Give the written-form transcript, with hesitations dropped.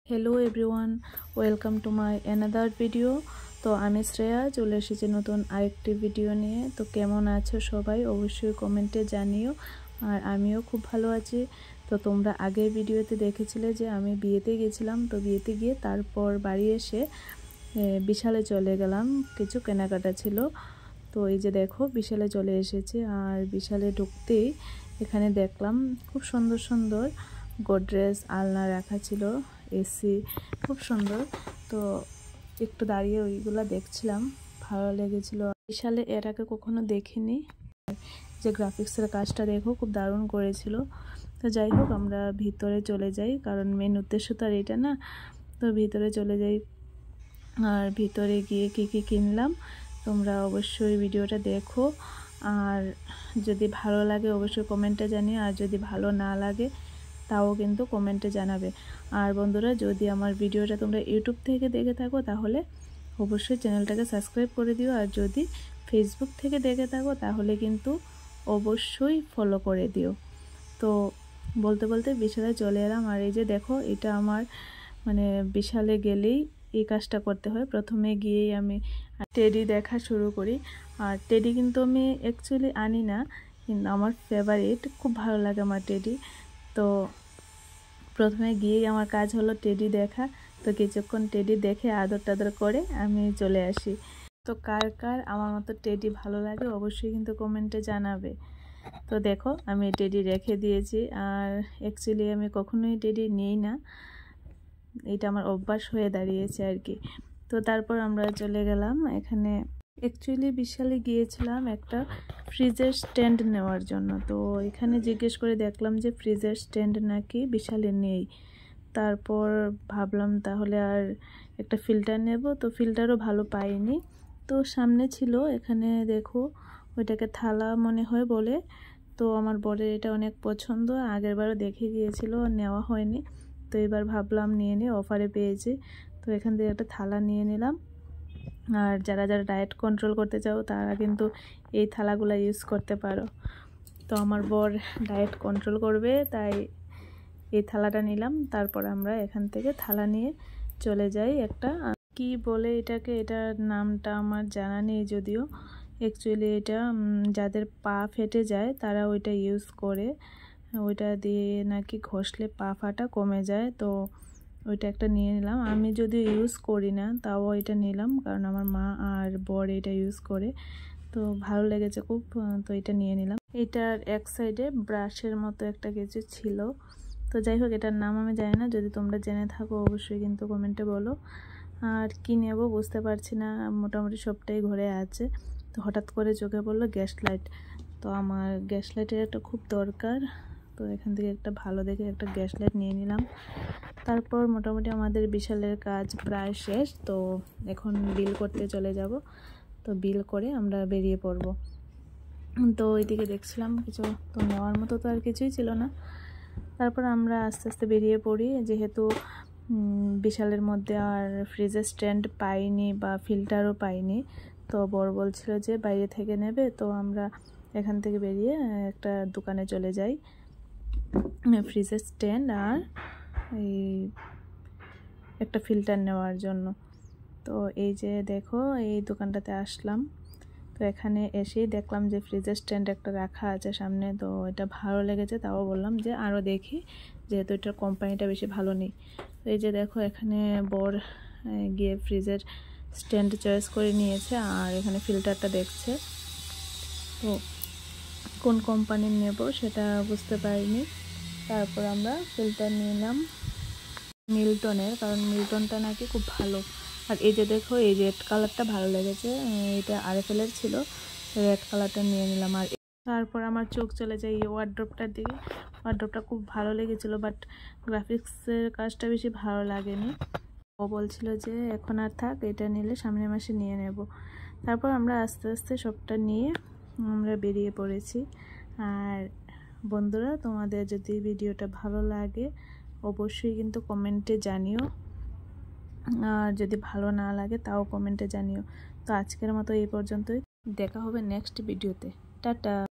Hello everyone, welcome to my another video. তো আমি শ্রেয়া চলে এসেছি নতুন আরেকটি ভিডিও নিয়ে। তো কেমন আছো সবাই অবশ্যই কমেন্টে জানিও। আর আমিও খুব ভালো আছি। তো তোমরা আগের ভিডিওতে দেখেছিলে যে আমি বিয়েতে গেছিলাম। তো বিয়েতে গিয়ে তারপর বাড়ি এসে বিশালে চলে গেলাম, কিছু কেনাকাটা ছিল। তো এই যে দেখো বিশালে চলে এসেছি। আর বিশালে ঢুকতেই এখানে দেখলাম খুব সুন্দর সুন্দর গোদরেজ আলনা রাখা ছিল, এসি খুব সুন্দর। তো একটু দাঁড়িয়ে ওইগুলো দেখছিলাম, ভালো লেগেছিল। বিশালে এর আগে কখনো দেখিনি। যে গ্রাফিক্সের কাজটা দেখো খুব দারুণ করেছিল। তো যাই হোক আমরা ভিতরে চলে যাই, কারণ মেন উদ্দেশ্য তো আর এটা না। তো ভিতরে চলে যাই। আর ভিতরে গিয়ে কী কী কিনলাম তোমরা অবশ্যই ভিডিওটা দেখো। আর যদি ভালো লাগে অবশ্যই কমেন্টে জানিও, আর যদি ভালো না লাগে তাও কিন্তু কমেন্টে জানাবে। আর বন্ধুরা, যদি আমার ভিডিওটা তোমরা ইউটিউব থেকে দেখে থাকো তাহলে অবশ্যই চ্যানেলটাকে সাবস্ক্রাইব করে দিও। আর যদি ফেসবুক থেকে দেখে থাকো তাহলে কিন্তু অবশ্যই ফলো করে দিও। তো বলতে বলতে বিশালে চলে এলাম। আর এই যে দেখো এটা আমার বিশালে গেলেই এই কাজটা করতে হয়। প্রথমে গিয়েই আমি টেডি দেখা শুরু করি। আর টেডি কিন্তু আমি অ্যাকচুয়ালি আনি না, কিন্তু আমার ফেভারিট, খুব ভালো লাগে আমার টেডি। তো প্রথমে গিয়েই আমার কাজ হলো টেডি দেখা। তো কিছুক্ষণ টেডি দেখে আদর টাদর করে আমি চলে আসি। তো কার কার আমার মতো টেডি ভালো লাগে অবশ্যই কিন্তু কমেন্টে জানাবে। তো দেখো আমি টেডি রেখে দিয়েছি। আর অ্যাকচুয়ালি আমি কখনোই টেডি নিই না, এটা আমার অভ্যাস হয়ে দাঁড়িয়েছে আর কি। তো তারপর আমরা চলে গেলাম এখানে। অ্যাকচুয়ালি বিশালে গিয়েছিলাম একটা ফ্রিজের স্ট্যান্ড নেওয়ার জন্য। তো এখানে জিজ্ঞেস করে দেখলাম যে ফ্রিজের স্ট্যান্ড নাকি বিশালে নেই। তারপর ভাবলাম তাহলে আর একটা ফিল্টার নেব। তো ফিল্টারও ভালো পাইনি। তো সামনে ছিল, এখানে দেখো ওইটাকে থালা মনে হয় বলে। তো আমার বরের এটা অনেক পছন্দ, আগেরবারও দেখে গিয়েছিল, নেওয়া হয়নি। তো এবার ভাবলাম নিয়ে নিই, অফারে পেয়েছি। তো এখান থেকে একটা থালা নিয়ে নিলাম। আর যারা যারা ডায়েট কন্ট্রোল করতে চাও তারা কিন্তু এই থালাগুলো ইউজ করতে পারো। তো আমার বর ডায়েট কন্ট্রোল করবে, তাই এই থালাটা নিলাম। তারপর আমরা এখান থেকে থালা নিয়ে চলে যাই একটা, কি বলে এটাকে, এটার নামটা আমার জানা নেই যদিও। অ্যাকচুয়ালি এটা যাদের পা ফেটে যায় তারা ওইটা ইউজ করে, ওইটা দিয়ে নাকি ঘষলে পা ফাটা কমে যায়। তো ওইটা একটা নিয়ে নিলাম। আমি যদিও ইউজ করি না, তাও এটা নিলাম, কারণ আমার মা আর বর এটা ইউজ করে। তো ভালো লেগেছে খুব, তো এটা নিয়ে নিলাম। এটার এক সাইডে ব্রাশের মতো একটা কিছু ছিল। তো যাই হোক এটার নাম আমি জানি না, যদি তোমরা জেনে থাকো অবশ্যই কিন্তু কমেন্টে বলো। আর কি নেব বুঝতে পারছি না, মোটামুটি সবটাই ঘরে আছে। তো হঠাৎ করে চোখে পড়লো গ্যাস লাইট। তো আমার গ্যাস লাইটের একটা খুব দরকার। তো এখান থেকে একটা ভালো দেখে একটা গ্যাস লাইট নিয়ে নিলাম। তারপর মোটামুটি আমাদের বিশালের কাজ প্রায় শেষ। তো এখন বিল করতে চলে যাব। তো বিল করে আমরা বেরিয়ে পড়ব। তো ওইদিকে দেখছিলাম কিছু, তো নেওয়ার মতো তো আর কিছুই ছিল না। তারপর আমরা আস্তে আস্তে বেরিয়ে পড়ি, যেহেতু বিশালের মধ্যে আর ফ্রিজের স্ট্যান্ড পাইনি বা ফিল্টারও পাইনি। তো বর বলছিল যে বাইরে থেকে নেবে। তো আমরা এখান থেকে বেরিয়ে একটা দোকানে চলে যাই ফ্রিজের স্ট্যান্ড আর এই একটা ফিল্টার নেওয়ার জন্য। তো এই যে দেখো এই দোকানটাতে আসলাম। তো এখানে এসেই দেখলাম যে ফ্রিজের স্ট্যান্ড একটা রাখা আছে সামনে। তো এটা ভালো লেগেছে, তাও বললাম যে আরও দেখি, যেহেতু এটার কোম্পানিটা বেশি ভালো নেই। তো এই যে দেখো এখানে বর গিয়ে ফ্রিজের স্ট্যান্ড চয়েস করে নিয়েছে, আর এখানে ফিল্টারটা দেখছে। তো কোন কোম্পানির নেব সেটা বুঝতে পারিনি। তারপর আমরা ফিল্টার নিলাম মিল্টনের, কারণ মিল্টনটা নাকি খুব ভালো। আর এই যে দেখো এই রেড কালারটা ভালো লেগেছে, এটা আরএফএলের ছিল, রেড কালারটা নিয়ে নিলাম। আর তারপর আমার চোখ চলে যায় এই ওয়ার্ড্রপটার দিকে। ওয়ার্ড্রপটা খুব ভালো লেগেছিল, বাট গ্রাফিক্সের কাজটা বেশি ভালো লাগেনি। ও বলছিল যে এখন আর থাক, এটা নিলে সামনের মাসে নিয়ে নেব। তারপর আমরা আস্তে আস্তে সবটা নিয়ে আমরা বেরিয়ে পড়েছি। আর বন্ধুরা, তোমাদের যদি ভিডিওটা ভালো লাগে অবশ্যই কিন্তু কমেন্টে জানিও, আর যদি ভালো না লাগে তাও কমেন্টে জানিও। তো আজকের মতো এই পর্যন্তই, দেখা হবে নেক্সট ভিডিওতে। টাটা।